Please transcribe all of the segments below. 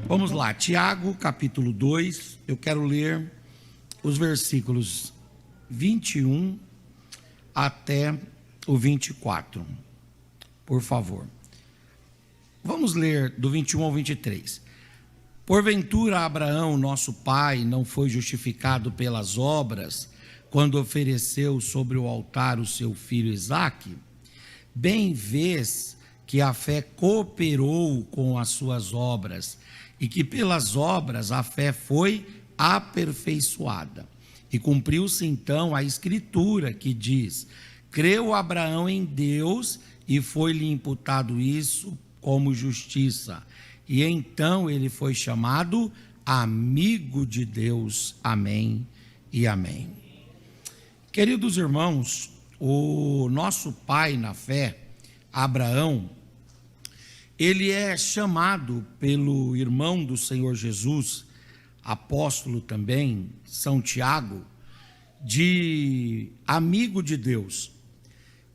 Vamos lá, Tiago, capítulo 2, eu quero ler os versículos 21 até o 24, por favor. Vamos ler do 21 ao 23. Porventura Abraão, nosso pai, não foi justificado pelas obras, quando ofereceu sobre o altar o seu filho Isaque? Bem vês que a fé cooperou com as suas obras, e que pelas obras a fé foi aperfeiçoada. E cumpriu-se então a escritura que diz: creu Abraão em Deus e foi-lhe imputado isso como justiça. E então ele foi chamado amigo de Deus. Amém e amém. Queridos irmãos, o nosso pai na fé, Abraão, ele é chamado pelo irmão do Senhor Jesus, apóstolo também, São Tiago, de amigo de Deus.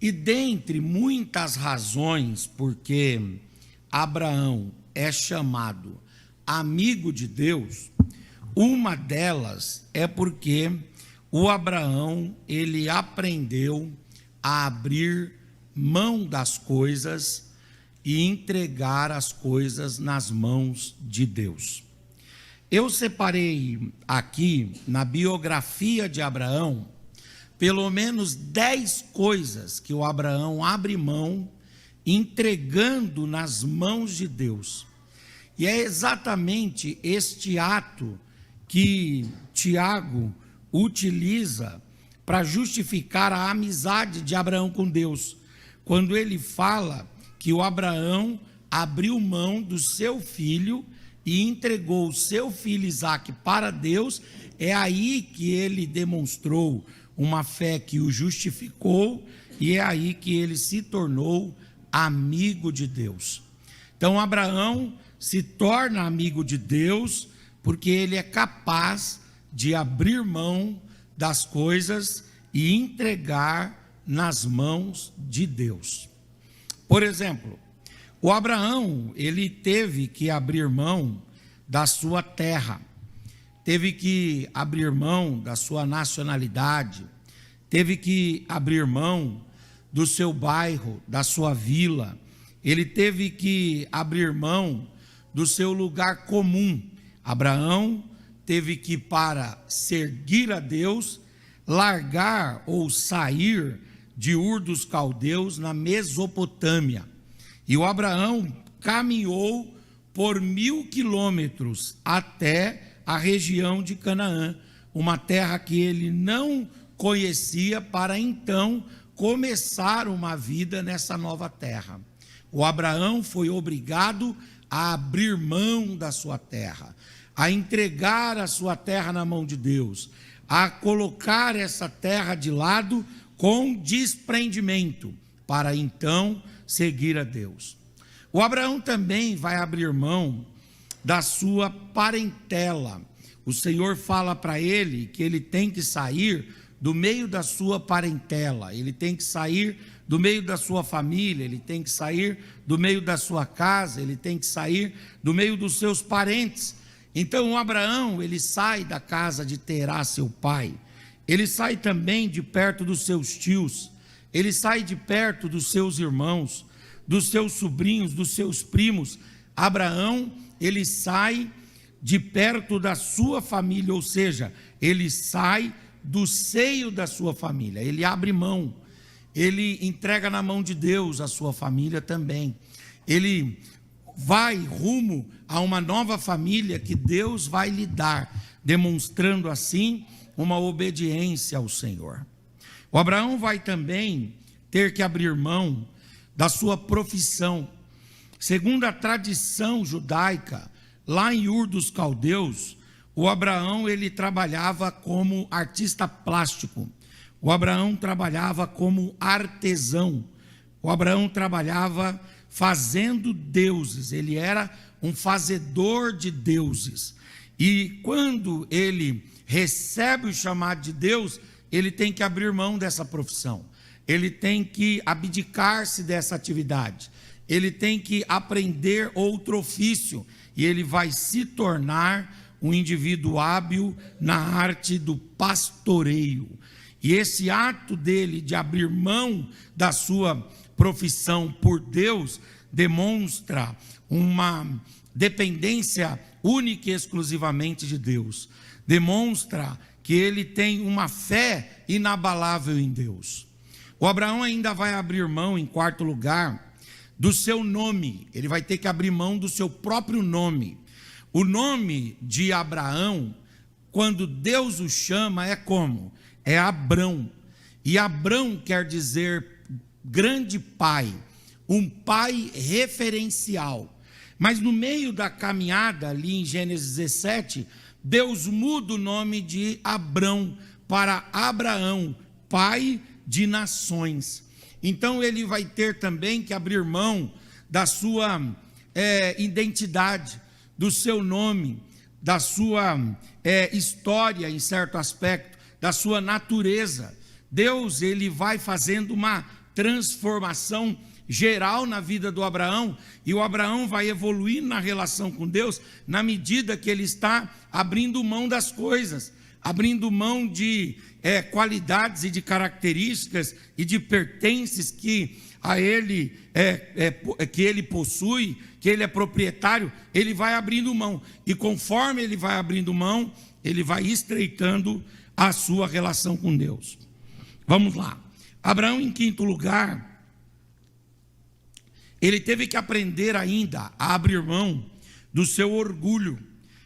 E dentre muitas razões porque Abraão é chamado amigo de Deus, uma delas é porque o Abraão, ele aprendeu a abrir mão das coisas e entregar as coisas nas mãos de Deus. Eu separei aqui na biografia de Abraão pelo menos 10 coisas que o Abraão abre mão, entregando nas mãos de Deus. E é exatamente este ato que Tiago utiliza para justificar a amizade de Abraão com Deus, quando ele fala que o Abraão abriu mão do seu filho e entregou o seu filho Isaque para Deus. É aí que ele demonstrou uma fé que o justificou, e é aí que ele se tornou amigo de Deus. Então Abraão se torna amigo de Deus porque ele é capaz de abrir mão das coisas e entregar nas mãos de Deus. Por exemplo, o Abraão, ele teve que abrir mão da sua terra, teve que abrir mão da sua nacionalidade, teve que abrir mão do seu bairro, da sua vila, ele teve que abrir mão do seu lugar comum. Abraão teve que, para seguir a Deus, largar ou sair de Ur dos Caldeus, na Mesopotâmia. E o Abraão caminhou por 1000 quilômetros até a região de Canaã, uma terra que ele não conhecia, para então começar uma vida nessa nova terra. O Abraão foi obrigado a abrir mão da sua terra, a entregar a sua terra na mão de Deus, a colocar essa terra de lado com desprendimento, para então seguir a Deus. O Abraão também vai abrir mão da sua parentela. O Senhor fala para ele que ele tem que sair do meio da sua parentela, ele tem que sair do meio da sua família, ele tem que sair do meio da sua casa, ele tem que sair do meio dos seus parentes. Então o Abraão, ele sai da casa de Terá, seu pai, ele sai também de perto dos seus tios, ele sai de perto dos seus irmãos, dos seus sobrinhos, dos seus primos. Abraão, ele sai de perto da sua família, ou seja, ele sai do seio da sua família, ele abre mão, ele entrega na mão de Deus a sua família também, ele vai rumo a uma nova família que Deus vai lhe dar, demonstrando assim uma obediência ao Senhor. O Abraão vai também ter que abrir mão da sua profissão. Segundo a tradição judaica, lá em Ur dos Caldeus, o Abraão, ele trabalhava como artista plástico. O Abraão trabalhava como artesão. O Abraão trabalhava fazendo deuses. Ele era um fazedor de deuses. E quando ele recebe o chamado de Deus, ele tem que abrir mão dessa profissão, ele tem que abdicar-se dessa atividade, ele tem que aprender outro ofício, e ele vai se tornar um indivíduo hábil na arte do pastoreio. E esse ato dele de abrir mão da sua profissão por Deus demonstra uma dependência única e exclusivamente de Deus. Demonstra que ele tem uma fé inabalável em Deus. O Abraão ainda vai abrir mão, em quarto lugar, do seu nome. Ele vai ter que abrir mão do seu próprio nome. O nome de Abraão, quando Deus o chama, é como? É Abrão. E Abrão quer dizer grande pai, um pai referencial. Mas no meio da caminhada, ali em Gênesis 17, Deus muda o nome de Abrão para Abraão, pai de nações. Então ele vai ter também que abrir mão da sua identidade, do seu nome, da sua história em certo aspecto, da sua natureza. Deus, ele vai fazendo uma transformação geral na vida do Abraão, e o Abraão vai evoluir na relação com Deus, na medida que ele está abrindo mão das coisas, abrindo mão de qualidades e de características e de pertences que a ele que ele possui, que ele é proprietário. Ele vai abrindo mão, e conforme ele vai abrindo mão, ele vai estreitando a sua relação com Deus. Vamos lá. Abraão, em quinto lugar, ele teve que aprender ainda a abrir mão do seu orgulho.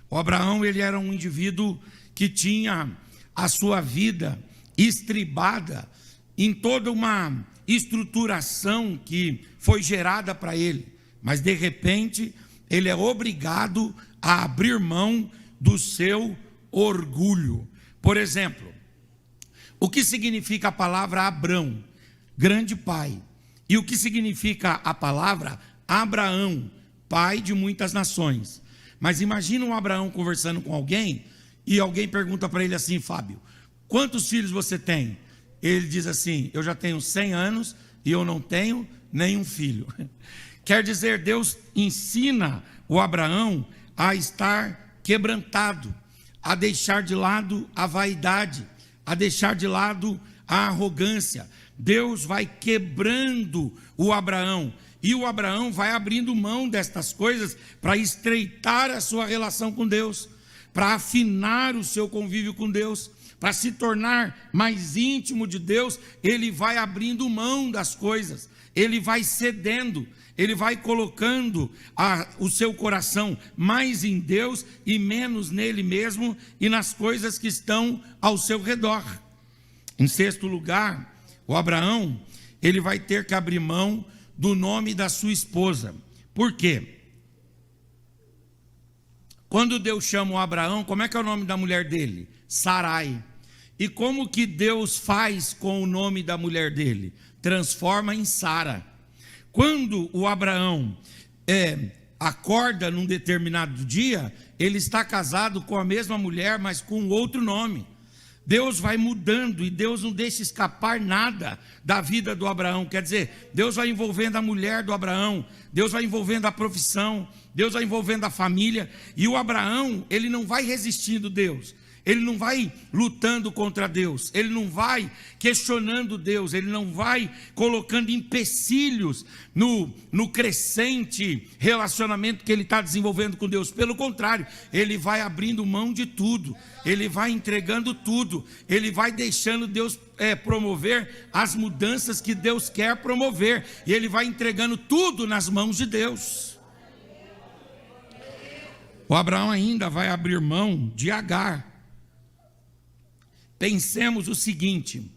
O Abraão, ele era um indivíduo que tinha a sua vida estribada em toda uma estruturação que foi gerada para ele, mas de repente ele é obrigado a abrir mão do seu orgulho. Por exemplo, o que significa a palavra Abrão? Grande pai. E o que significa a palavra Abraão? Pai de muitas nações. Mas imagina um Abraão conversando com alguém, e alguém pergunta para ele assim: Fábio, quantos filhos você tem? Ele diz assim: eu já tenho 100 anos e eu não tenho nenhum filho. Quer dizer, Deus ensina o Abraão a estar quebrantado, a deixar de lado a vaidade, a deixar de lado a arrogância. Deus vai quebrando o Abraão, e o Abraão vai abrindo mão destas coisas para estreitar a sua relação com Deus, para afinar o seu convívio com Deus, para se tornar mais íntimo de Deus. Ele vai abrindo mão das coisas, ele vai cedendo, ele vai colocando o seu coração mais em Deus e menos nele mesmo e nas coisas que estão ao seu redor. Em sexto lugar, o Abraão, ele vai ter que abrir mão do nome da sua esposa. Por quê? Quando Deus chama o Abraão, como é que é o nome da mulher dele? Sarai. E como que Deus faz com o nome da mulher dele? Transforma em Sara. Quando o Abraão acorda num determinado dia, ele está casado com a mesma mulher, mas com outro nome. Deus vai mudando, e Deus não deixa escapar nada da vida do Abraão. Quer dizer, Deus vai envolvendo a mulher do Abraão, Deus vai envolvendo a profissão, Deus vai envolvendo a família. E o Abraão, ele não vai resistindo Deus, ele não vai lutando contra Deus, ele não vai questionando Deus, ele não vai colocando empecilhos no crescente relacionamento que ele está desenvolvendo com Deus. Pelo contrário, ele vai abrindo mão de tudo, ele vai entregando tudo, ele vai deixando Deus promover as mudanças que Deus quer promover, e ele vai entregando tudo nas mãos de Deus. O Abraão ainda vai abrir mão de Agar. Pensemos o seguinte,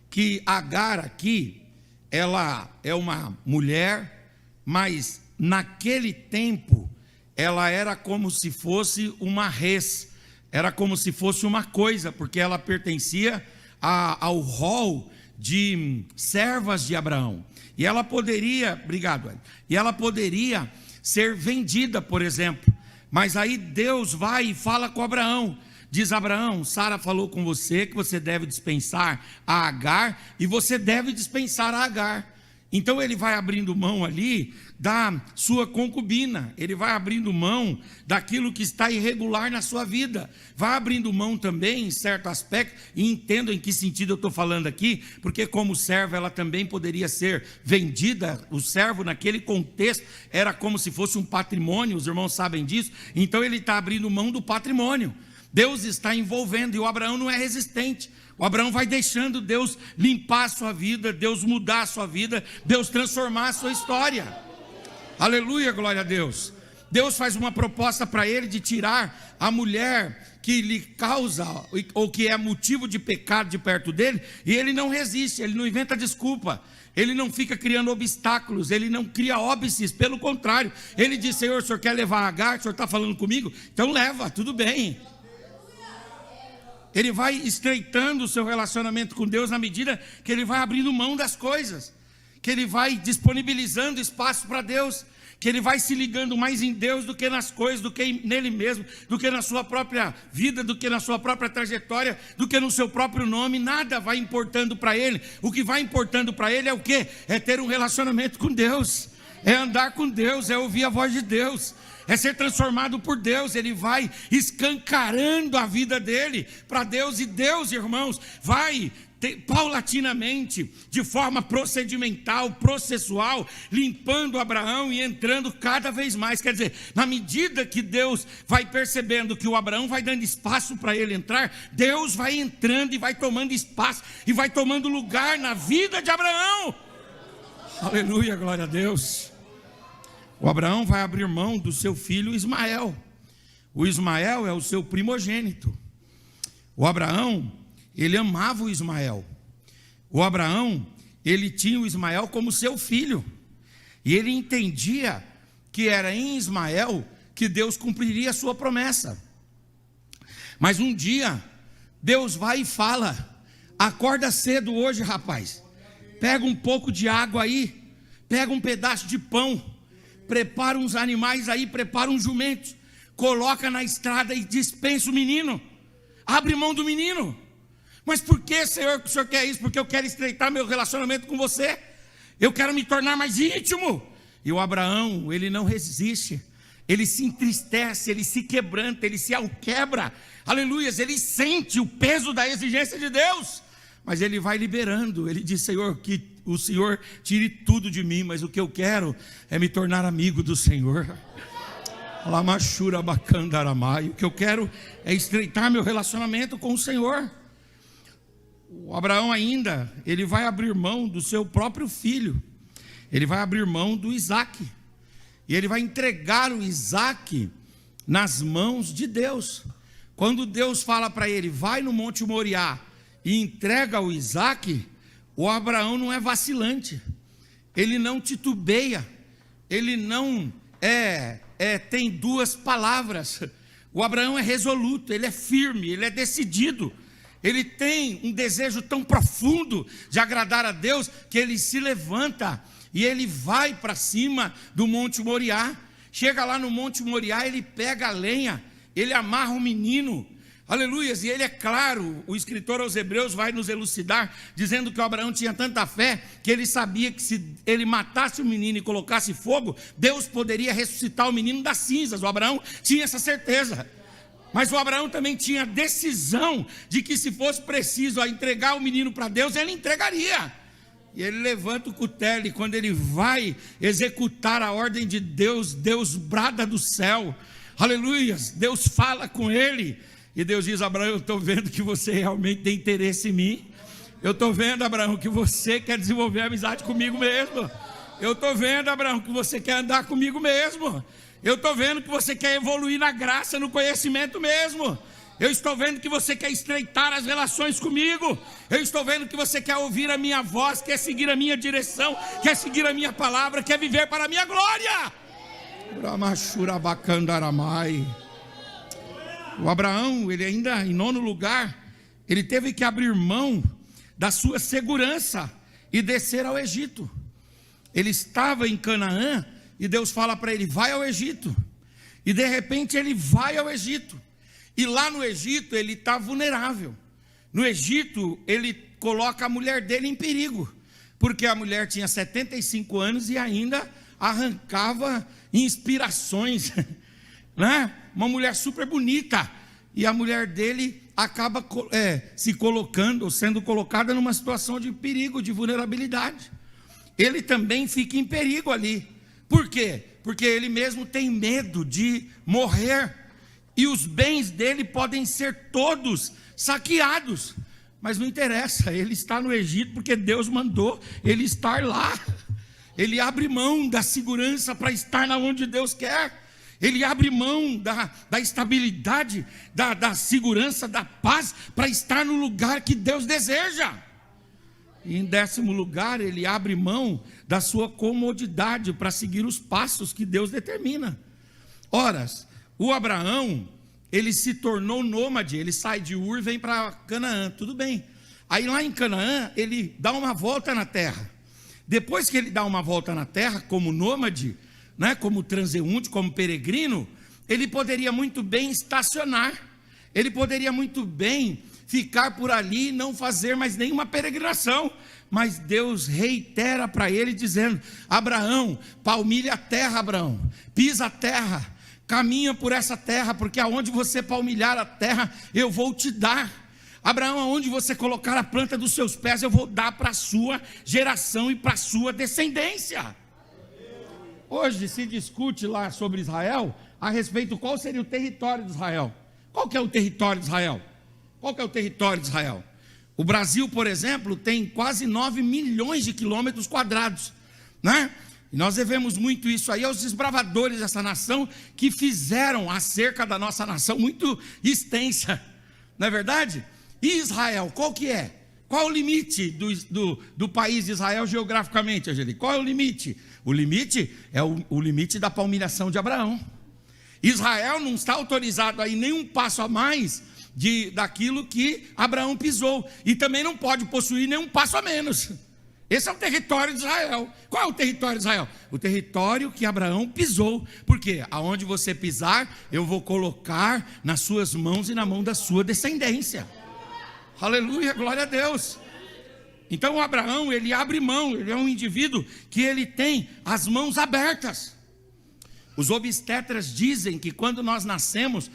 que Agar aqui, ela é uma mulher, mas naquele tempo, ela era como se fosse uma res, era como se fosse uma coisa, porque ela pertencia ao rol de servas de Abraão. E ela poderia, e ela poderia ser vendida, por exemplo. Mas aí Deus vai e fala com Abraão, diz: Abraão, Sara falou com você que você deve dispensar a Agar, e você deve dispensar a Agar. Então ele vai abrindo mão ali da sua concubina, ele vai abrindo mão daquilo que está irregular na sua vida, vai abrindo mão também em certo aspecto, e entendo em que sentido eu estou falando aqui, porque como serva ela também poderia ser vendida. O servo naquele contexto era como se fosse um patrimônio, os irmãos sabem disso. Então ele está abrindo mão do patrimônio, Deus está envolvendo, e o Abraão não é resistente. O Abraão vai deixando Deus limpar a sua vida, Deus mudar a sua vida, Deus transformar a sua história. Aleluia, glória a Deus. Deus faz uma proposta para ele de tirar a mulher que lhe causa, ou que é motivo de pecado de perto dele, e ele não resiste, ele não inventa desculpa, ele não fica criando obstáculos, ele não cria óbices, pelo contrário, ele diz: Senhor, o senhor quer levar a Agar? O senhor está falando comigo? Então leva, tudo bem. Ele vai estreitando o seu relacionamento com Deus na medida que ele vai abrindo mão das coisas, que ele vai disponibilizando espaço para Deus, que ele vai se ligando mais em Deus do que nas coisas, do que nele mesmo, do que na sua própria vida, do que na sua própria trajetória, do que no seu próprio nome. Nada vai importando para ele. O que vai importando para ele é o quê? É ter um relacionamento com Deus, é andar com Deus, é ouvir a voz de Deus, é ser transformado por Deus. Ele vai escancarando a vida dele para Deus, e Deus, irmãos, vai paulatinamente, de forma procedimental, processual, limpando Abraão e entrando cada vez mais. Quer dizer, na medida que Deus vai percebendo que o Abraão vai dando espaço para ele entrar, Deus vai entrando e vai tomando espaço e vai tomando lugar na vida de Abraão. Aleluia, glória a Deus. O Abraão vai abrir mão do seu filho Ismael. O Ismael é o seu primogênito. O Abraão, ele amava o Ismael. O Abraão, ele tinha o Ismael como seu filho, e ele entendia que era em Ismael que Deus cumpriria a sua promessa. Mas um dia, Deus vai e fala: acorda cedo hoje, rapaz, pega um pouco de água aí, pega um pedaço de pão, prepara uns animais aí, prepara uns jumentos, coloca na estrada e dispensa o menino, abre mão do menino. Mas por que, Senhor, que o Senhor quer isso? Porque eu quero estreitar meu relacionamento com você, eu quero me tornar mais íntimo. E o Abraão, ele não resiste, ele se entristece, ele se quebranta, ele se alquebra, aleluias, ele sente o peso da exigência de Deus, mas ele vai liberando. Ele diz: Senhor, que o Senhor tire tudo de mim, mas o que eu quero é me tornar amigo do Senhor. O que eu quero é estreitar meu relacionamento com o Senhor. O Abraão ainda, ele vai abrir mão do seu próprio filho, ele vai abrir mão do Isaque, e ele vai entregar o Isaque nas mãos de Deus. Quando Deus fala para ele: vai no Monte Moriá e entrega o Isaque, o Abraão não é vacilante, ele não titubeia, ele não tem duas palavras. O Abraão é resoluto, ele é firme, ele é decidido, ele tem um desejo tão profundo de agradar a Deus, que ele se levanta e ele vai para cima do Monte Moriá. Chega lá no Monte Moriá, ele pega a lenha, ele amarra o menino, aleluias, e ele, é claro, o escritor aos Hebreus vai nos elucidar, dizendo que o Abraão tinha tanta fé, que ele sabia que se ele matasse o menino e colocasse fogo, Deus poderia ressuscitar o menino das cinzas. O Abraão tinha essa certeza, mas o Abraão também tinha a decisão de que, se fosse preciso entregar o menino para Deus, ele entregaria. E ele levanta o cutelo, e quando ele vai executar a ordem de Deus, Deus brada do céu, aleluias, Deus fala com ele, e Deus diz: Abraão, eu estou vendo que você realmente tem interesse em mim, eu estou vendo, Abraão, que você quer desenvolver amizade comigo mesmo, eu estou vendo, Abraão, que você quer andar comigo mesmo, eu estou vendo que você quer evoluir na graça, no conhecimento mesmo, eu estou vendo que você quer estreitar as relações comigo, eu estou vendo que você quer ouvir a minha voz, quer seguir a minha direção, quer seguir a minha palavra, quer viver para a minha glória. O Abraão, ele ainda, em nono lugar, ele teve que abrir mão da sua segurança e descer ao Egito. Ele estava em Canaã e Deus fala para ele: vai ao Egito. E de repente ele vai ao Egito. E lá no Egito ele está vulnerável. No Egito ele coloca a mulher dele em perigo, porque a mulher tinha 75 anos e ainda arrancava inspirações, né? Uma mulher super bonita, e a mulher dele acaba se colocando, sendo colocada numa situação de perigo, de vulnerabilidade. Ele também fica em perigo ali. Por quê? Porque ele mesmo tem medo de morrer, e os bens dele podem ser todos saqueados. Mas não interessa, ele está no Egito porque Deus mandou ele estar lá. Ele abre mão da segurança para estar na onde Deus quer. Ele abre mão da estabilidade, da segurança, da paz, para estar no lugar que Deus deseja. E em 10º lugar, ele abre mão da sua comodidade para seguir os passos que Deus determina. Ora, o Abraão, ele se tornou nômade, ele sai de Ur e vem para Canaã, tudo bem. Aí lá em Canaã, ele dá uma volta na terra. Depois que ele dá uma volta na terra, como nômade, né, como transeunte, como peregrino, ele poderia muito bem estacionar, ele poderia muito bem ficar por ali e não fazer mais nenhuma peregrinação. Mas Deus reitera para ele dizendo: Abraão, palmilha a terra, Abraão, pisa a terra, caminha por essa terra, porque aonde você palmilhar a terra, eu vou te dar. Abraão, aonde você colocar a planta dos seus pés, eu vou dar para a sua geração e para a sua descendência. Hoje se discute lá sobre Israel, a respeito qual seria o território de Israel. Qual que é o território de Israel? Qual que é o território de Israel? O Brasil, por exemplo, tem quase 9 milhões de quilômetros quadrados, né? E nós devemos muito isso aí aos desbravadores dessa nação, que fizeram a cerca da nossa nação muito extensa, não é verdade? E Israel, qual que é? Qual o limite do país de Israel geograficamente, Angelique? Qual é o limite? O limite é o limite da palmilhação de Abraão. Israel não está autorizado aí nenhum passo a mais daquilo que Abraão pisou, e também não pode possuir nenhum passo a menos. Esse é o território de Israel. Qual é o território de Israel? O território que Abraão pisou. Por quê? Aonde você pisar, eu vou colocar nas suas mãos e na mão da sua descendência. Aleluia, glória a Deus. Então Abraão, ele abre mão, ele é um indivíduo que ele tem as mãos abertas. Os obstetras dizem que quando nós nascemos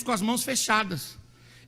com as mãos fechadas.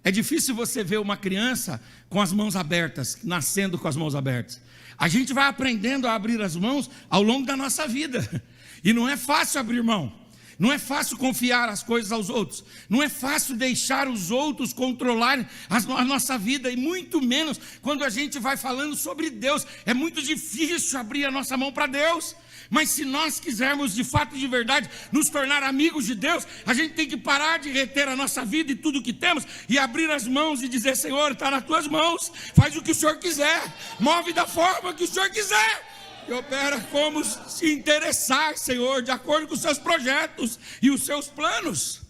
É difícil você ver uma criança com as mãos abertas, nascendo com as mãos abertas. A gente vai aprendendo a abrir as mãos ao longo da nossa vida. E não é fácil abrir mão. Não é fácil confiar as coisas aos outros. Não é fácil deixar os outros controlarem a nossa vida. E muito menos quando a gente vai falando sobre Deus. É muito difícil abrir a nossa mão para Deus. Mas se nós quisermos de fato, de verdade, nos tornar amigos de Deus, a gente tem que parar de reter a nossa vida e tudo que temos, e abrir as mãos e dizer: Senhor, está nas tuas mãos, faz o que o Senhor quiser, move da forma que o Senhor quiser, e opera como se interessar, Senhor, de acordo com os seus projetos e os seus planos.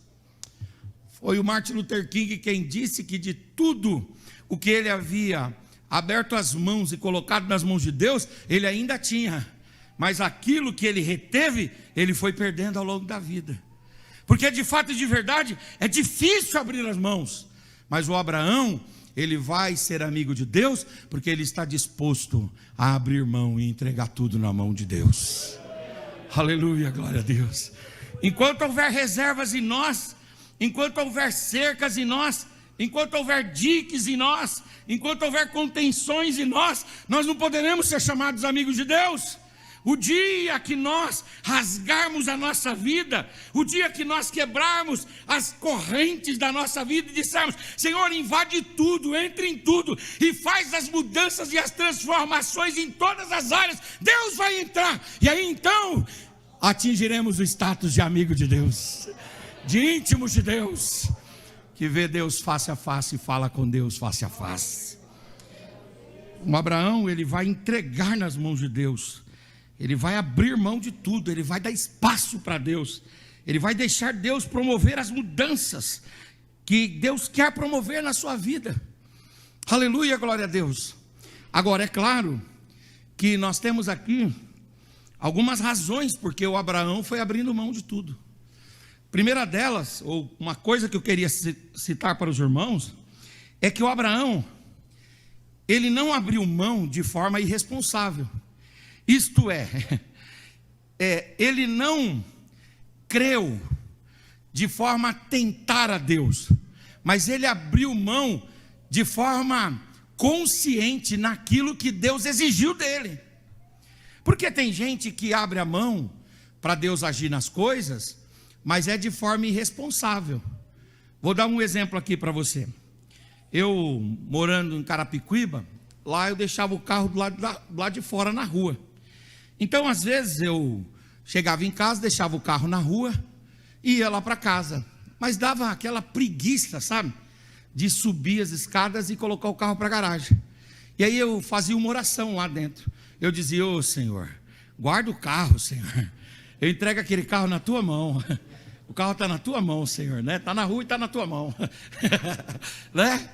Foi o Martin Luther King quem disse que de tudo o que ele havia aberto as mãos e colocado nas mãos de Deus, ele ainda tinha. Mas aquilo que ele reteve, ele foi perdendo ao longo da vida. Porque de fato e de verdade, é difícil abrir as mãos. Mas o Abraão, ele vai ser amigo de Deus, porque ele está disposto a abrir mão e entregar tudo na mão de Deus. Aleluia, glória a Deus. Enquanto houver reservas em nós, enquanto houver cercas em nós, enquanto houver diques em nós, enquanto houver contenções em nós, nós não poderemos ser chamados amigos de Deus. O dia que nós rasgarmos a nossa vida, o dia que nós quebrarmos as correntes da nossa vida e dissermos: Senhor, invade tudo, entre em tudo e faz as mudanças e as transformações em todas as áreas, Deus vai entrar. E aí então atingiremos o status de amigo de Deus, de íntimos de Deus, que vê Deus face a face e fala com Deus face a face. O Abraão, ele vai entregar nas mãos de Deus. Ele vai abrir mão de tudo, ele vai dar espaço para Deus, ele vai deixar Deus promover as mudanças que Deus quer promover na sua vida. Aleluia, glória a Deus. Agora, é claro que nós temos aqui algumas razões porque o Abraão foi abrindo mão de tudo. Primeira delas, ou uma coisa que eu queria citar para os irmãos, é que o Abraão, ele não abriu mão de forma irresponsável. Isto é, ele não creu de forma a tentar a Deus, mas ele abriu mão de forma consciente naquilo que Deus exigiu dele. Porque tem gente que abre a mão para Deus agir nas coisas, mas é de forma irresponsável. Vou dar um exemplo aqui para você. Eu, morando em Carapicuíba, lá eu deixava o carro do lado de fora na rua. Então, às vezes, eu chegava em casa, deixava o carro na rua e ia lá para casa. Mas dava aquela preguiça, sabe? De subir as escadas e colocar o carro para a garagem. E aí eu fazia uma oração lá dentro. Eu dizia: ô Senhor, guarda o carro, Senhor. Eu entrego aquele carro na tua mão. O carro está na tua mão, Senhor, né? Está na rua e está na tua mão. Né?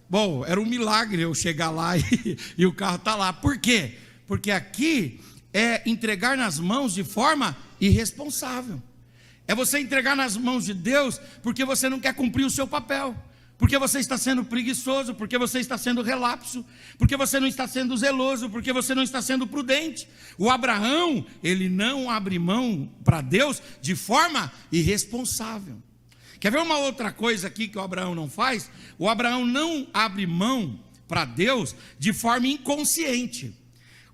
Bom, era um milagre eu chegar lá e o carro está lá. Por quê? Porque aqui é entregar nas mãos de forma irresponsável. É você entregar nas mãos de Deus porque você não quer cumprir o seu papel, porque você está sendo preguiçoso, porque você está sendo relapso, porque você não está sendo zeloso, porque você não está sendo prudente. O Abraão, ele não abre mão para Deus de forma irresponsável. Quer ver uma outra coisa aqui que o Abraão não faz? O Abraão não abre mão para Deus de forma inconsciente.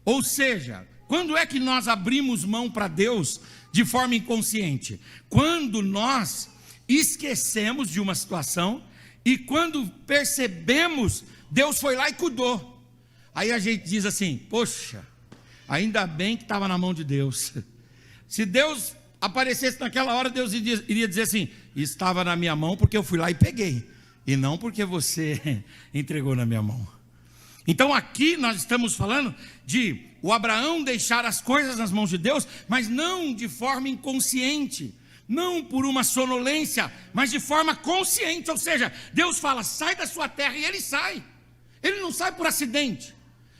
Ou seja, quando é que nós abrimos mão para Deus de forma inconsciente? Quando nós esquecemos de uma situação e quando percebemos, Deus foi lá e cuidou. Aí a gente diz assim: poxa, ainda bem que estava na mão de Deus. Se Deus aparecesse naquela hora, Deus iria dizer assim: estava na minha mão porque eu fui lá e peguei, e não porque você entregou na minha mão. Então aqui nós estamos falando de o Abraão deixar as coisas nas mãos de Deus, mas não de forma inconsciente, não por uma sonolência, mas de forma consciente. Ou seja, Deus fala: sai da sua terra, e ele sai. Ele não sai por acidente,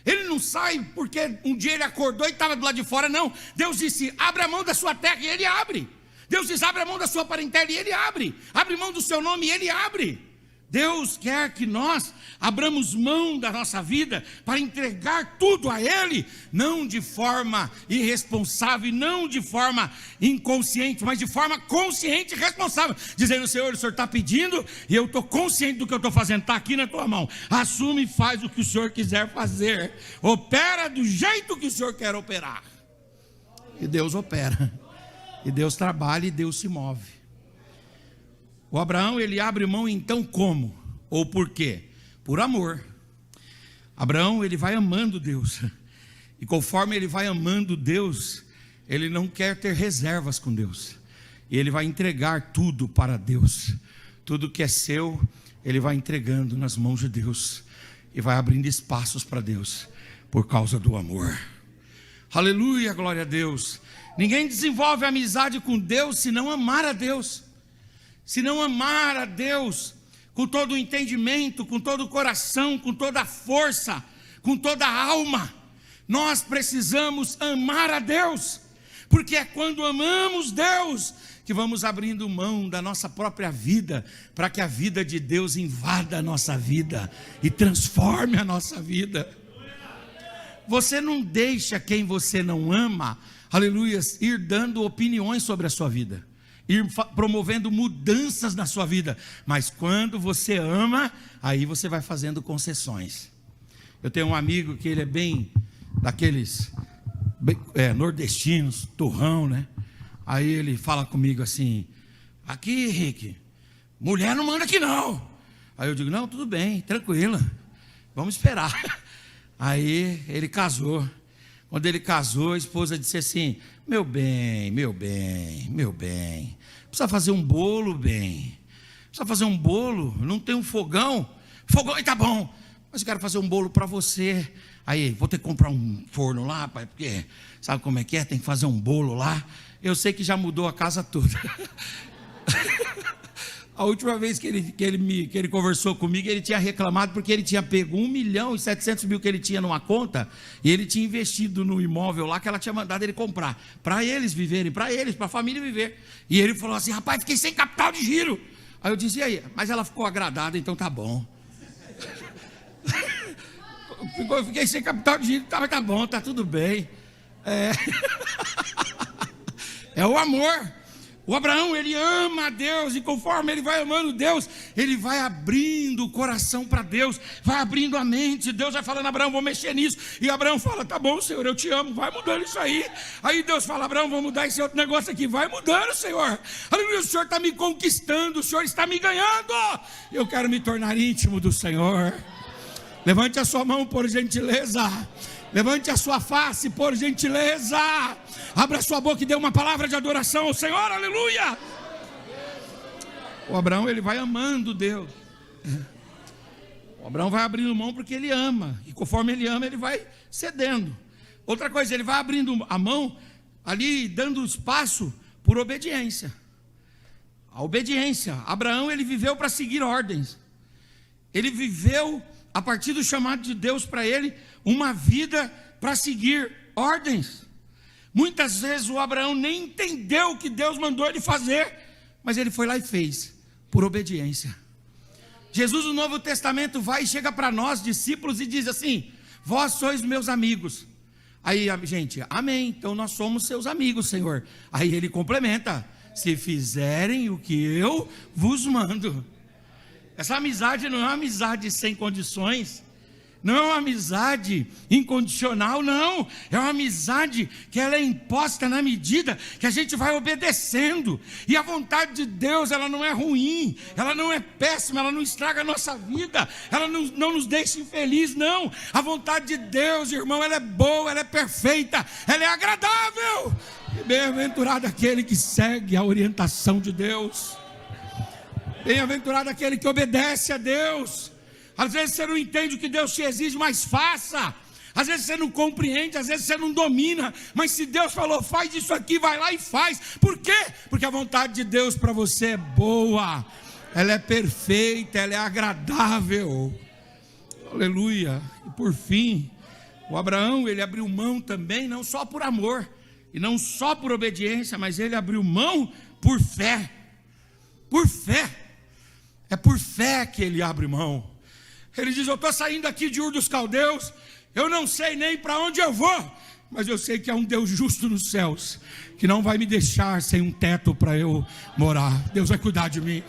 ele não sai porque um dia ele acordou e estava do lado de fora. Não, Deus disse: abre a mão da sua terra, e ele abre. Deus diz: abre a mão da sua parentela, e ele abre. Abre mão do seu nome, e ele abre. Deus quer que nós abramos mão da nossa vida para entregar tudo a Ele, não de forma irresponsável, não de forma inconsciente, mas de forma consciente e responsável, dizendo: Senhor, o Senhor está pedindo e eu estou consciente do que eu estou fazendo, está aqui na tua mão, assume e faz o que o Senhor quiser fazer, opera do jeito que o Senhor quer operar. E Deus opera, e Deus trabalha, e Deus se move. O Abraão, ele abre mão então como? Ou por quê? Por amor. Abraão, ele vai amando Deus. E conforme ele vai amando Deus, ele não quer ter reservas com Deus. E ele vai entregar tudo para Deus. Tudo que é seu, ele vai entregando nas mãos de Deus. E vai abrindo espaços para Deus, por causa do amor. Aleluia, glória a Deus. Ninguém desenvolve amizade com Deus se não amar a Deus. Se não amar a Deus com todo o entendimento, com todo o coração, com toda a força, com toda a alma, nós precisamos amar a Deus, porque é quando amamos Deus que vamos abrindo mão da nossa própria vida, para que a vida de Deus invada a nossa vida e transforme a nossa vida. Você não deixa quem você não ama, aleluia, ir dando opiniões sobre a sua vida, ir promovendo mudanças na sua vida, mas quando você ama, aí você vai fazendo concessões. Eu tenho um amigo que ele é bem daqueles nordestinos, turrão, né? Aí ele fala comigo assim: aqui, Henrique, mulher não manda aqui não. Aí eu digo: não, tudo bem, tranquilo, vamos esperar. Aí ele casou. Quando ele casou, a esposa disse assim: meu bem, precisa fazer um bolo, bem. Precisa fazer um bolo, não tem um fogão. Fogão, tá bom, mas eu quero fazer um bolo para você. Aí, vou ter que comprar um forno lá, pai, porque sabe como é que é? Tem que fazer um bolo lá. Eu sei que já mudou a casa toda. A última vez que ele conversou comigo, ele tinha reclamado porque ele tinha pego 1.700.000 que ele tinha numa conta e ele tinha investido no imóvel lá que ela tinha mandado ele comprar, para eles viverem, para a família viver. E ele falou assim: rapaz, fiquei sem capital de giro. Aí eu disse: e aí? Mas ela ficou agradada, então tá bom. Fiquei sem capital de giro, tá bom, tá tudo bem. É o amor. O Abraão, ele ama a Deus, e conforme ele vai amando Deus, ele vai abrindo o coração para Deus, vai abrindo a mente. Deus vai falando: Abraão, vou mexer nisso. E Abraão fala: tá bom, Senhor, eu te amo, vai mudando isso aí. Aí Deus fala: Abraão, vou mudar esse outro negócio aqui, vai mudando, Senhor. Aleluia, o Senhor está me conquistando, o Senhor está me ganhando. Eu quero me tornar íntimo do Senhor. Levante a sua mão, por gentileza. Levante a sua face, por gentileza. Abra a sua boca e dê uma palavra de adoração ao Senhor, aleluia. O Abraão, ele vai amando Deus. O Abraão vai abrindo mão porque ele ama. E conforme ele ama, ele vai cedendo. Outra coisa, ele vai abrindo a mão ali, dando espaço por obediência. A obediência. Abraão, ele viveu para seguir ordens. Ele viveu, a partir do chamado de Deus para ele, uma vida para seguir ordens. Muitas vezes o Abraão nem entendeu o que Deus mandou ele fazer, mas ele foi lá e fez, por obediência. Jesus no Novo Testamento vai e chega para nós, discípulos, e diz assim: vós sois meus amigos. Aí a gente: amém, então nós somos seus amigos, Senhor. Aí ele complementa: se fizerem o que eu vos mando. Essa amizade não é uma amizade sem condições, não é uma amizade incondicional, não. É uma amizade que ela é imposta na medida que a gente vai obedecendo. E a vontade de Deus, ela não é ruim, ela não é péssima, ela não estraga a nossa vida, ela não nos deixa infeliz, não. A vontade de Deus, irmão, ela é boa, ela é perfeita, ela é agradável. E bem-aventurado aquele que segue a orientação de Deus. Bem-aventurado aquele que obedece a Deus. Às vezes você não entende o que Deus te exige, mas faça. Às vezes você não compreende, às vezes você não domina, mas se Deus falou, faz isso aqui, vai lá e faz. Por quê? Porque a vontade de Deus para você é boa, ela é perfeita, ela é agradável. Aleluia. E por fim, o Abraão, ele abriu mão também, não só por amor, e não só por obediência, mas ele abriu mão por fé. Por fé. É por fé que ele abre mão. Ele diz: eu estou saindo aqui de Ur dos Caldeus, eu não sei nem para onde eu vou, mas eu sei que há um Deus justo nos céus, que não vai me deixar sem um teto para eu morar. Deus vai cuidar de mim.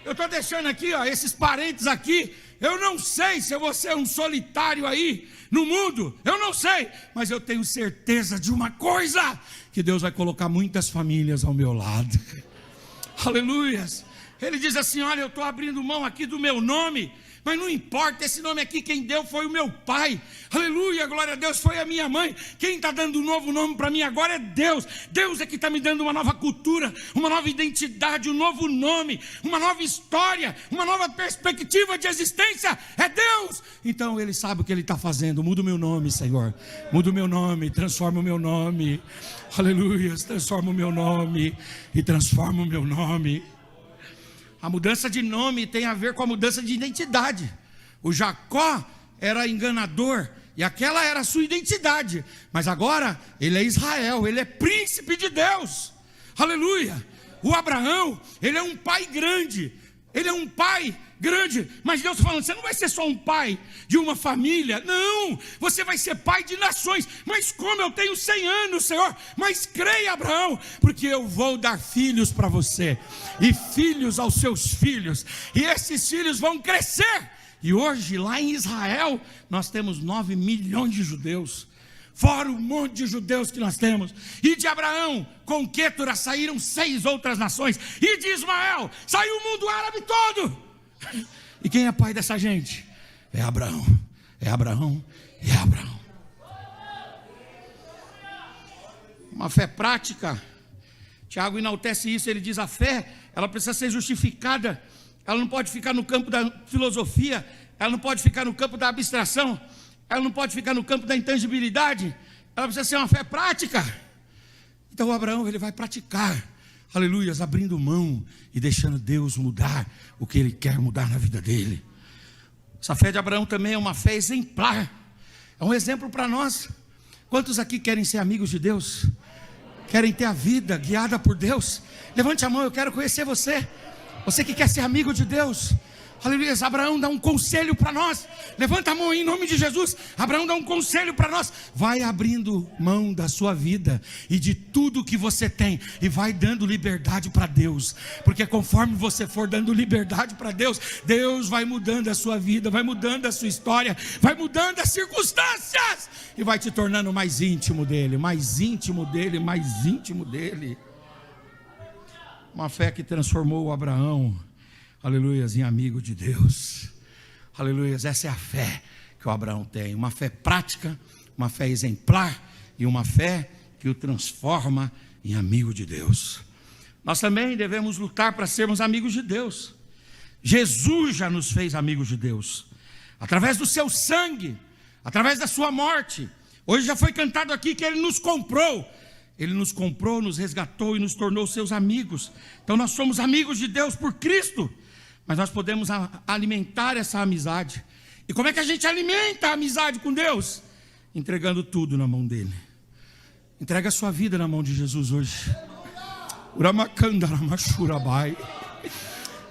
Eu estou deixando aqui, esses parentes aqui. Eu não sei se eu vou ser um solitário aí no mundo, eu não sei, mas eu tenho certeza de uma coisa: que Deus vai colocar muitas famílias ao meu lado. Aleluias. Ele diz assim: olha, eu estou abrindo mão aqui do meu nome, mas não importa, esse nome aqui quem deu foi o meu pai. Aleluia, glória a Deus, foi a minha mãe. Quem está dando um novo nome para mim agora é Deus. Deus é que está me dando uma nova cultura, uma nova identidade, um novo nome, uma nova história, uma nova perspectiva de existência. É Deus. Então ele sabe o que ele está fazendo. Muda o meu nome, Senhor. Muda o meu nome, transforma o meu nome. Aleluia, transforma o meu nome e transforma o meu nome. A mudança de nome tem a ver com a mudança de identidade. O Jacó era enganador, e aquela era a sua identidade. Mas agora ele é Israel, ele é príncipe de Deus. Aleluia. O Abraão, ele é um pai grande. Ele é um pai grande, mas Deus está falando: você não vai ser só um pai de uma família, não, você vai ser pai de nações. Mas como eu tenho 100 anos, Senhor? Mas creia, Abraão, porque eu vou dar filhos para você, e filhos aos seus filhos, e esses filhos vão crescer. E hoje lá em Israel nós temos 9 milhões de judeus, fora um monte de judeus que nós temos. E de Abraão com Quétura saíram 6 outras nações, e de Ismael saiu o mundo árabe todo. E quem é pai dessa gente? É Abraão, é Abraão e é Abraão. Uma fé prática. Tiago enaltece isso, ele diz: a fé, ela precisa ser justificada. Ela não pode ficar no campo da filosofia, ela não pode ficar no campo da abstração, ela não pode ficar no campo da intangibilidade. Ela precisa ser uma fé prática. Então o Abraão, ele vai praticar aleluia, abrindo mão e deixando Deus mudar o que Ele quer mudar na vida dele. Essa fé de Abraão também é uma fé exemplar, é um exemplo para nós. Quantos aqui querem ser amigos de Deus? Querem ter a vida guiada por Deus? Levante a mão, eu quero conhecer você. Você que quer ser amigo de Deus. Aleluia, Abraão dá um conselho para nós. Levanta a mão aí, em nome de Jesus. Abraão dá um conselho para nós. Vai abrindo mão da sua vida e de tudo que você tem, e vai dando liberdade para Deus, porque conforme você for dando liberdade para Deus, Deus vai mudando a sua vida, vai mudando a sua história, vai mudando as circunstâncias, e vai te tornando mais íntimo dele, mais íntimo dele, mais íntimo dele. Uma fé que transformou o Abraão, aleluias, em amigo de Deus. Aleluias, essa é a fé que o Abraão tem. Uma fé prática, uma fé exemplar, e uma fé que o transforma em amigo de Deus. Nós também devemos lutar para sermos amigos de Deus. Jesus já nos fez amigos de Deus, através do seu sangue, através da sua morte. Hoje já foi cantado aqui que Ele nos comprou. Ele nos comprou, nos resgatou e nos tornou seus amigos. Então nós somos amigos de Deus por Cristo. Mas nós podemos alimentar essa amizade. E como é que a gente alimenta a amizade com Deus? Entregando tudo na mão dele. Entrega a sua vida na mão de Jesus hoje.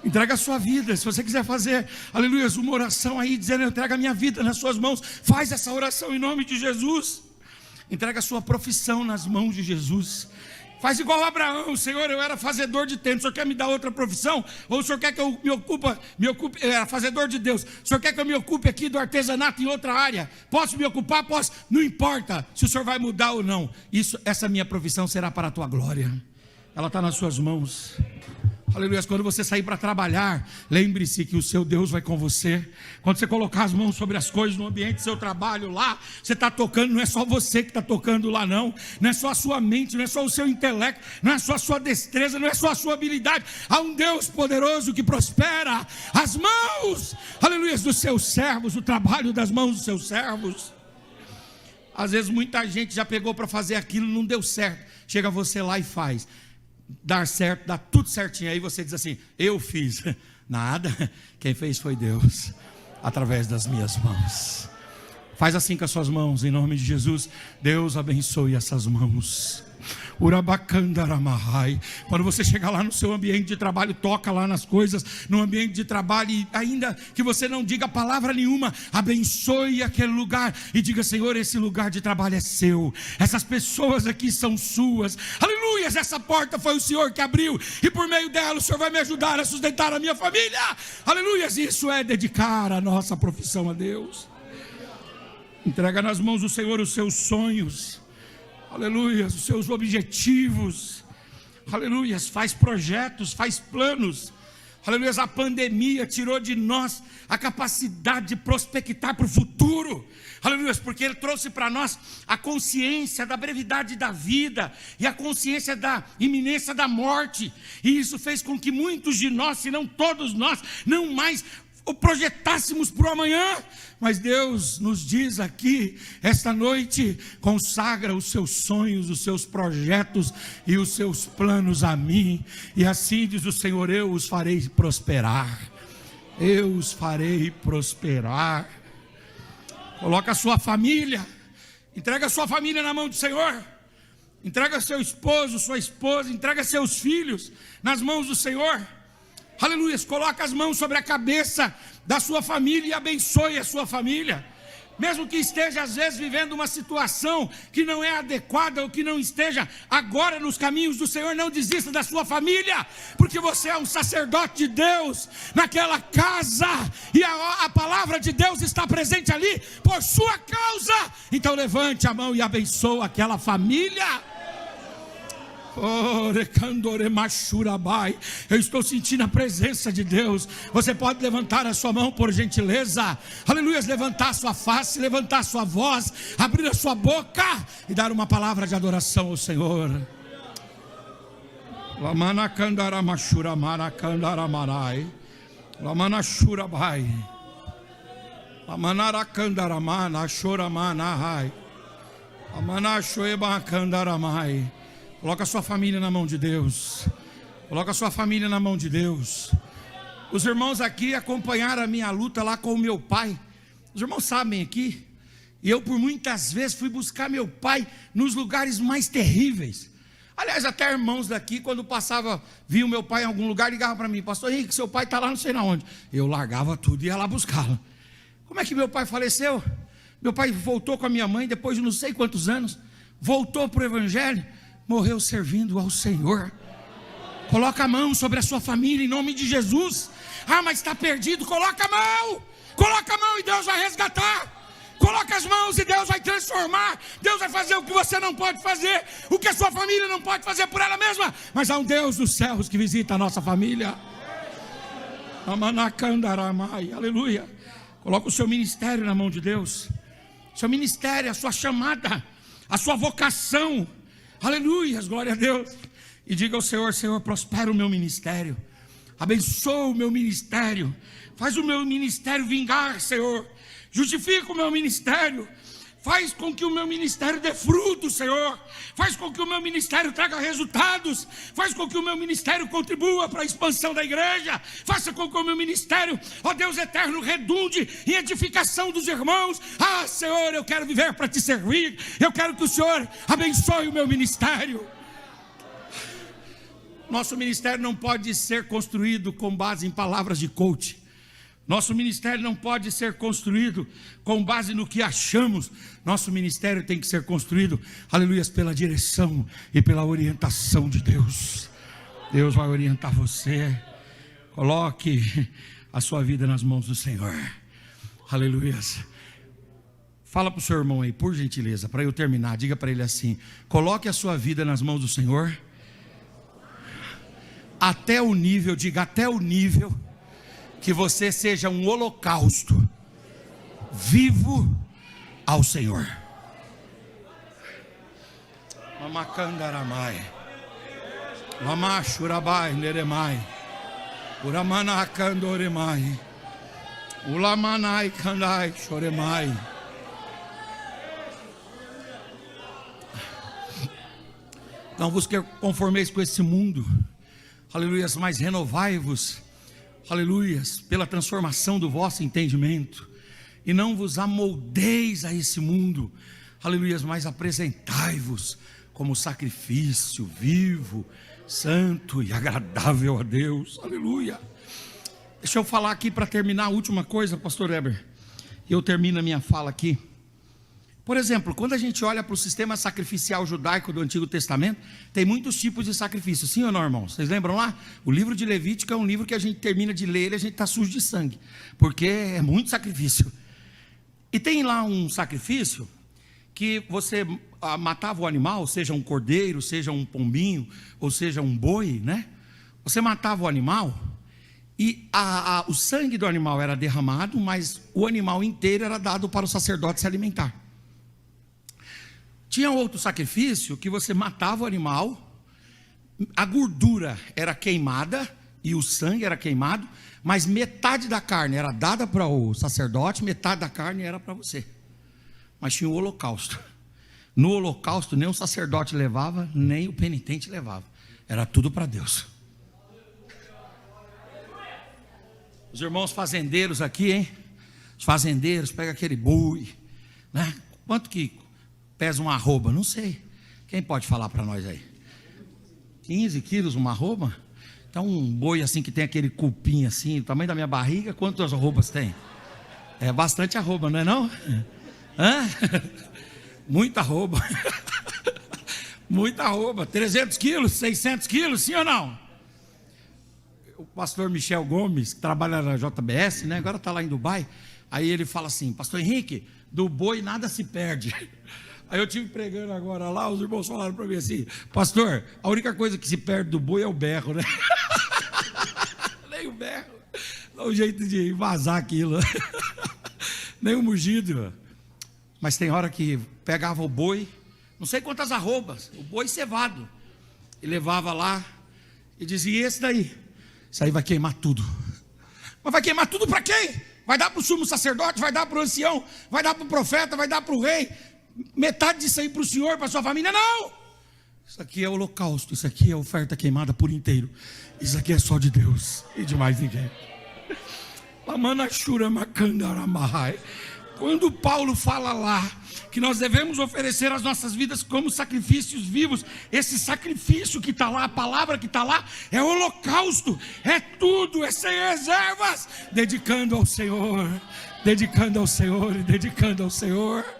Entrega a sua vida. Se você quiser fazer, aleluia, uma oração aí dizendo: eu entrego a minha vida nas suas mãos, faz essa oração em nome de Jesus. Entrega a sua profissão nas mãos de Jesus. Faz igual Abraão: Senhor, eu era fazedor de tenda, o Senhor quer me dar outra profissão? Ou o Senhor quer que eu me ocupe, eu era fazedor de Deus, o Senhor quer que eu me ocupe aqui do artesanato em outra área? Posso me ocupar? Posso, não importa se o Senhor vai mudar ou não. Essa minha profissão será para a tua glória. Ela está nas suas mãos. Aleluia. Quando você sair para trabalhar, lembre-se que o seu Deus vai com você. Quando você colocar as mãos sobre as coisas no ambiente do seu trabalho lá, você está tocando, não é só você que está tocando lá não é só a sua mente, não é só o seu intelecto, não é só a sua destreza, não é só a sua habilidade. Há um Deus poderoso que prospera as mãos, aleluia, dos seus servos, o trabalho das mãos dos seus servos. Às vezes muita gente já pegou para fazer aquilo, não deu certo, chega você lá e faz. Dar certo, dá tudo certinho. Aí você diz assim: eu fiz. Nada, quem fez foi Deus, através das minhas mãos. Faz assim com as suas mãos, em nome de Jesus. Deus abençoe essas mãos. Urabacandaramahai. Quando você chegar lá no seu ambiente de trabalho, toca lá nas coisas no ambiente de trabalho, e ainda que você não diga palavra nenhuma, abençoe aquele lugar e diga: Senhor, esse lugar de trabalho é seu, essas pessoas aqui são suas, aleluias, essa porta foi o Senhor que abriu, e por meio dela o Senhor vai me ajudar a sustentar a minha família, aleluias. Isso é dedicar a nossa profissão a Deus. Entrega nas mãos do Senhor os seus sonhos, aleluia, os seus objetivos, aleluia, faz projetos, faz planos, aleluia. A pandemia tirou de nós a capacidade de prospectar para o futuro, aleluia, porque Ele trouxe para nós a consciência da brevidade da vida e a consciência da iminência da morte, e isso fez com que muitos de nós, se não todos nós, não mais o projetássemos para o amanhã. Mas Deus nos diz aqui, esta noite: consagra os seus sonhos, os seus projetos e os seus planos a mim, e assim diz o Senhor: eu os farei prosperar, eu os farei prosperar. Coloca a sua família, entrega a sua família na mão do Senhor, entrega seu esposo, sua esposa, entrega seus filhos nas mãos do Senhor. Aleluia, coloca as mãos sobre a cabeça da sua família e abençoe a sua família. Mesmo que esteja às vezes vivendo uma situação que não é adequada, ou que não esteja agora nos caminhos do Senhor, não desista da sua família, porque você é um sacerdote de Deus naquela casa, e a palavra de Deus está presente ali por sua causa. Então levante a mão e abençoe aquela família. Eu estou sentindo a presença de Deus. Você pode levantar a sua mão, por gentileza, aleluia, levantar a sua face, levantar a sua voz, abrir a sua boca e dar uma palavra de adoração ao Senhor. Coloca a sua família na mão de Deus. Coloca a sua família na mão de Deus. Os irmãos aqui acompanharam a minha luta lá com o meu pai. Os irmãos sabem aqui. E eu por muitas vezes fui buscar meu pai nos lugares mais terríveis. Aliás, até irmãos daqui, quando passava, via o meu pai em algum lugar, ligavam para mim: pastor Henrique, seu pai está lá não sei na onde. Eu largava tudo e ia lá buscá-lo. Como é que meu pai faleceu? Meu pai voltou com a minha mãe depois de não sei quantos anos, voltou para o evangelho, morreu servindo ao Senhor. Coloca a mão sobre a sua família em nome de Jesus. Ah, mas está perdido, coloca a mão e Deus vai resgatar. Coloca as mãos e Deus vai transformar. Deus vai fazer o que você não pode fazer, o que a sua família não pode fazer por ela mesma. Mas há um Deus dos céus que visita a nossa família. Amanacandaramai, aleluia. Coloca o seu ministério na mão de Deus. Seu ministério, a sua chamada, a sua vocação. Aleluia, glória a Deus. E diga ao Senhor: Senhor, prospera o meu ministério, abençoa o meu ministério, faz o meu ministério vingar, Senhor. Justifica o meu ministério, faz com que o meu ministério dê fruto, Senhor. Faz com que o meu ministério traga resultados. Faz com que o meu ministério contribua para a expansão da igreja. Faça com que o meu ministério, ó Deus eterno, redunde em edificação dos irmãos. Ah, Senhor, eu quero viver para te servir. Eu quero que o Senhor abençoe o meu ministério. Nosso ministério não pode ser construído com base em palavras de coach. Nosso ministério não pode ser construído com base no que achamos. Nosso ministério tem que ser construído, aleluia, pela direção e pela orientação de Deus. Deus vai orientar você. Coloque a sua vida nas mãos do Senhor. Aleluia. Fala para o seu irmão aí, por gentileza, para eu terminar. Diga para ele assim: coloque a sua vida nas mãos do Senhor. Até o nível, diga até o nível que você seja um holocausto vivo ao Senhor. Mamacandaramai, mamachurabai neremai, uramanacandoремai, ulamanai candai choremai. Não vos conformeis com esse mundo, aleluias, mas renovai-vos, aleluias, pela transformação do vosso entendimento, e não vos amoldeis a esse mundo, aleluias, mas apresentai-vos como sacrifício vivo, santo e agradável a Deus, aleluia. Deixa eu falar aqui para terminar a última coisa, pastor Heber, e eu termino a minha fala aqui. Por exemplo, quando a gente olha para o sistema sacrificial judaico do Antigo Testamento, tem muitos tipos de sacrifício, sim ou não, irmãos? Vocês lembram lá? O livro de Levítico é um livro que a gente termina de ler e a gente está sujo de sangue, porque é muito sacrifício. E tem lá um sacrifício que você matava o animal, seja um cordeiro, seja um pombinho, ou seja um boi, né? Você matava o animal e o sangue do animal era derramado, mas o animal inteiro era dado para o sacerdote se alimentar. Tinha outro sacrifício que você matava o animal, a gordura era queimada e o sangue era queimado, mas metade da carne era dada para o sacerdote, metade da carne era para você. Mas tinha o holocausto. No holocausto nem o sacerdote levava, nem o penitente levava. Era tudo para Deus. Os irmãos fazendeiros aqui, hein? Os fazendeiros pegam aquele boi, né? Quanto que pesa uma arroba? Não sei. Quem pode falar para nós aí? 15 quilos uma arroba? Então um boi assim que tem aquele cupim assim, o tamanho da minha barriga, quantas arrobas tem? É bastante arroba, não é não? Hã? Muita arroba. Muita arroba. 300 quilos, 600 quilos, sim ou não? O pastor Michel Gomes, que trabalha na JBS, né? Agora está lá em Dubai. Aí ele fala assim: pastor Henrique, do boi nada se perde. Aí eu estive pregando agora lá, os irmãos falaram para mim assim: pastor, a única coisa que se perde do boi é o berro, né? Nem o berro, dá um jeito de vazar aquilo. Nem o mugido. Mas tem hora que pegava o boi, não sei quantas arrobas, o boi cevado, e levava lá e dizia: esse daí, isso aí vai queimar tudo. Mas vai queimar tudo para quem? Vai dar para o sumo sacerdote, vai dar para o ancião, vai dar para o profeta, vai dar para o rei, metade disso aí para o senhor, para a sua família? Não! Isso aqui é holocausto, isso aqui é oferta queimada por inteiro. Isso aqui é só de Deus e de mais ninguém. Quando Paulo fala lá que nós devemos oferecer as nossas vidas como sacrifícios vivos, esse sacrifício que está lá, a palavra que está lá, é holocausto, é tudo, é sem reservas, dedicando ao Senhor, dedicando ao Senhor, dedicando ao Senhor.